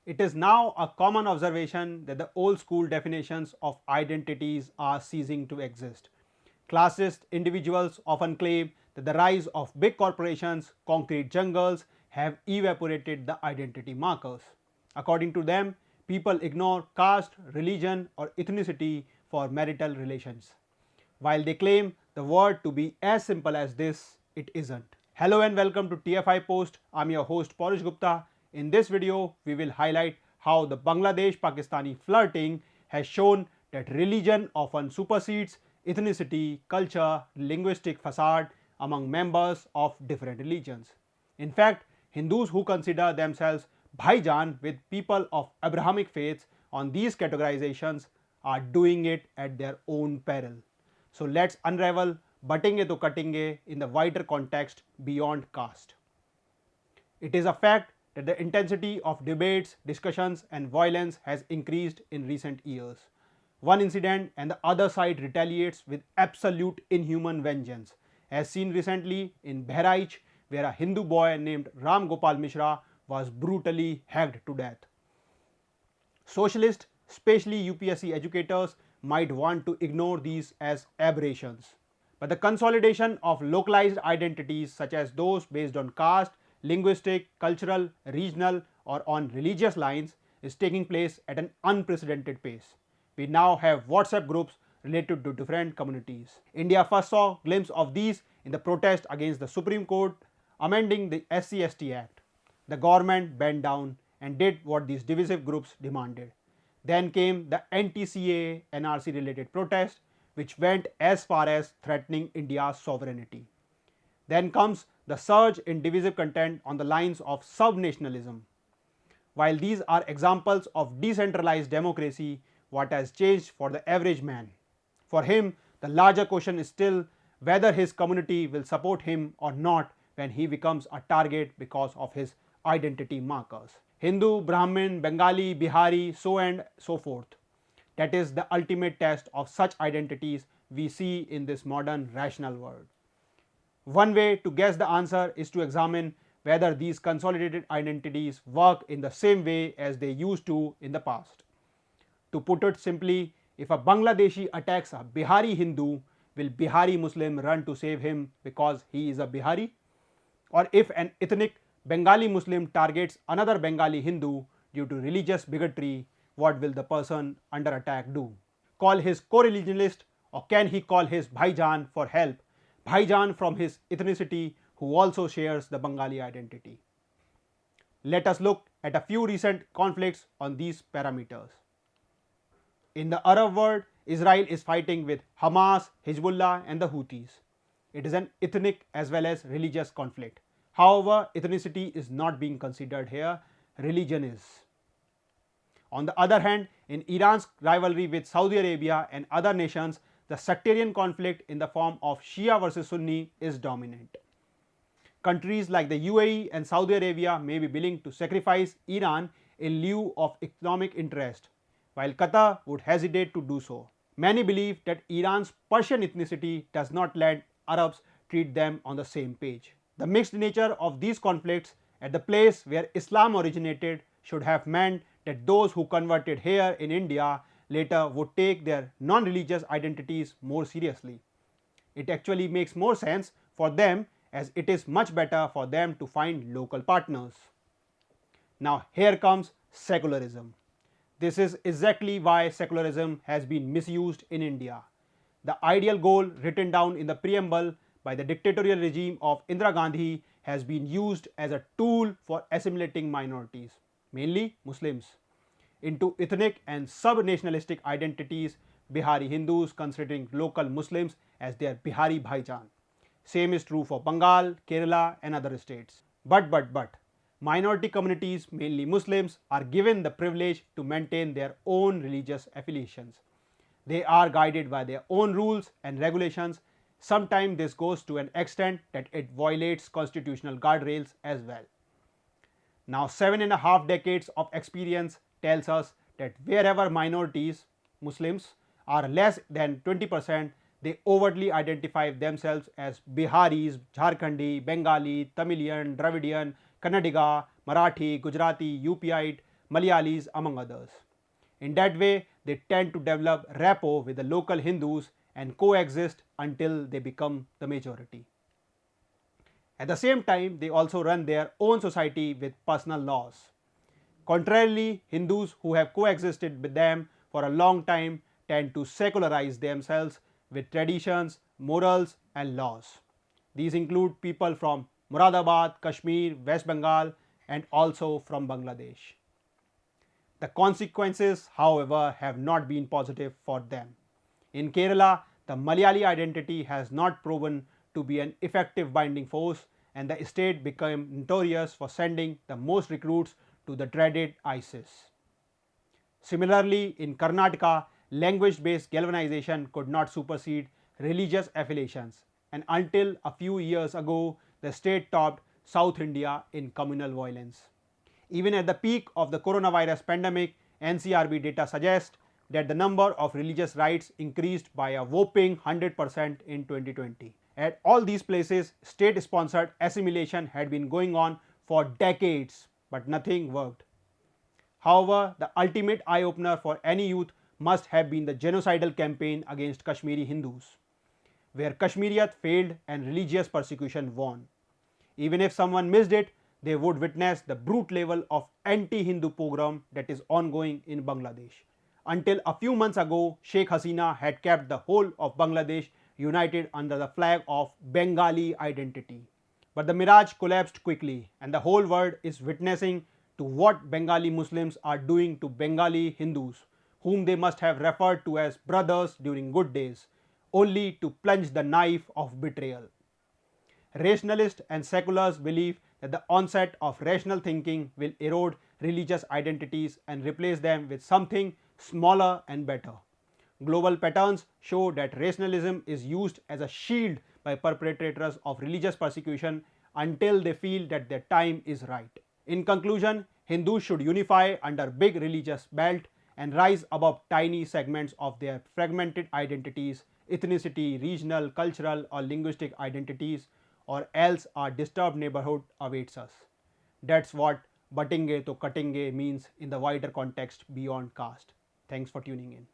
It is now a common observation that the old school definitions of identities are ceasing to exist. Classist individuals often claim that the rise of big corporations, concrete jungles have evaporated the identity markers. According to them, people ignore caste, religion, or ethnicity for marital relations. While they claim the word to be as simple as this, it isn't. Hello and welcome to TFI Post. I'm your host Parish Gupta. In this video, we will highlight how the Bangladesh-Pakistani flirting has shown that religion often supersedes ethnicity, culture, linguistic facade among members of different religions. In fact, Hindus who consider themselves Bhaijaan with people of Abrahamic faiths on these categorizations are doing it at their own peril. So let's unravel Batenge Toh Katenge in the wider context beyond caste. It is a fact that the intensity of debates, discussions and violence has increased in recent years. One incident and the other side retaliates with absolute inhuman vengeance, as seen recently in Bhaijaan, where a Hindu boy named Ram Gopal Mishra was brutally hacked to death. Socialists, especially UPSC educators, might want to ignore these as aberrations. But the consolidation of localized identities such as those based on caste, linguistic, cultural, regional or on religious lines is taking place at an unprecedented pace. We now have WhatsApp groups related to different communities. India first saw a glimpse of these in the protest against the Supreme Court amending the SC/ST Act. The government bent down and did what these divisive groups demanded. Then came the anti-CAA NRC related protest, which went as far as threatening India's sovereignty. Then comes the surge in divisive content on the lines of sub-nationalism. While these are examples of decentralized democracy, what has changed for the average man? For him, the larger question is still whether his community will support him or not when he becomes a target because of his identity markers. Hindu, Brahmin, Bengali, Bihari, so and so forth. That is the ultimate test of such identities we see in this modern rational world. One way to guess the answer is to examine whether these consolidated identities work in the same way as they used to in the past. To put it simply, if a Bangladeshi attacks a Bihari Hindu, will Bihari Muslim run to save him because he is a Bihari? Or if an ethnic Bengali Muslim targets another Bengali Hindu due to religious bigotry, what will the person under attack do? Call his co-religionist, or can he call his Bhaijaan for help? Bhaijaan from his ethnicity who also shares the Bengali identity. Let us look at a few recent conflicts on these parameters. In the Arab world, Israel is fighting with Hamas, Hezbollah and the Houthis. It is an ethnic as well as religious conflict. However, ethnicity is not being considered here, religion is. On the other hand, in Iran's rivalry with Saudi Arabia and other nations, the sectarian conflict in the form of Shia versus Sunni is dominant. Countries like the UAE and Saudi Arabia may be willing to sacrifice Iran in lieu of economic interest, while Qatar would hesitate to do so. Many believe that Iran's Persian ethnicity does not let Arabs treat them on the same page. The mixed nature of these conflicts at the place where Islam originated should have meant that those who converted here in India later would take their non-religious identities more seriously. It actually makes more sense for them as it is much better for them to find local partners. Now here comes secularism. This is exactly why secularism has been misused in India. The ideal goal written down in the preamble by the dictatorial regime of Indira Gandhi has been used as a tool for assimilating minorities, mainly Muslims, into ethnic and sub-nationalistic identities, Bihari Hindus considering local Muslims as their Bihari Bhaijaan. Same is true for Bengal, Kerala and other states. But, minority communities, mainly Muslims, are given the privilege to maintain their own religious affiliations. They are guided by their own rules and regulations. Sometimes this goes to an extent that it violates constitutional guardrails as well. Now 7.5 decades of experience tells us that wherever minorities, Muslims, are less than 20%, they overtly identify themselves as Biharis, Jharkhandi, Bengali, Tamilian, Dravidian, Kannadiga, Marathi, Gujarati, UPite, Malayalis, among others. In that way, they tend to develop rapport with the local Hindus and coexist until they become the majority. At the same time, they also run their own society with personal laws. Contrarily, Hindus who have coexisted with them for a long time tend to secularize themselves with traditions, morals, and laws. These include people from Muradabad, Kashmir, West Bengal, and also from Bangladesh. The consequences, however, have not been positive for them. In Kerala, the Malayali identity has not proven to be an effective binding force, and the state became notorious for sending the most recruits to the dreaded ISIS. Similarly, in Karnataka, language-based galvanization could not supersede religious affiliations, and until a few years ago, the state topped South India in communal violence. Even at the peak of the coronavirus pandemic, NCRB data suggests that the number of religious rights increased by a whopping 100% in 2020. At all these places, state-sponsored assimilation had been going on for decades, but nothing worked. However, the ultimate eye-opener for any youth must have been the genocidal campaign against Kashmiri Hindus, where Kashmiriyat failed and religious persecution won. Even if someone missed it, they would witness the brute level of anti-Hindu pogrom that is ongoing in Bangladesh. Until a few months ago, Sheikh Hasina had kept the whole of Bangladesh united under the flag of Bengali identity. But the mirage collapsed quickly, and the whole world is witnessing to what Bengali Muslims are doing to Bengali Hindus, whom they must have referred to as brothers during good days, only to plunge the knife of betrayal. Rationalists and seculars believe that the onset of rational thinking will erode religious identities and replace them with something smaller and better. Global patterns show that rationalism is used as a shield by perpetrators of religious persecution until they feel that their time is right. In conclusion, Hindus should unify under big religious belt and rise above tiny segments of their fragmented identities, ethnicity, regional, cultural, or linguistic identities, or else a disturbed neighborhood awaits us. That's what Batenge Toh Katenge means in the wider context beyond caste. Thanks for tuning in.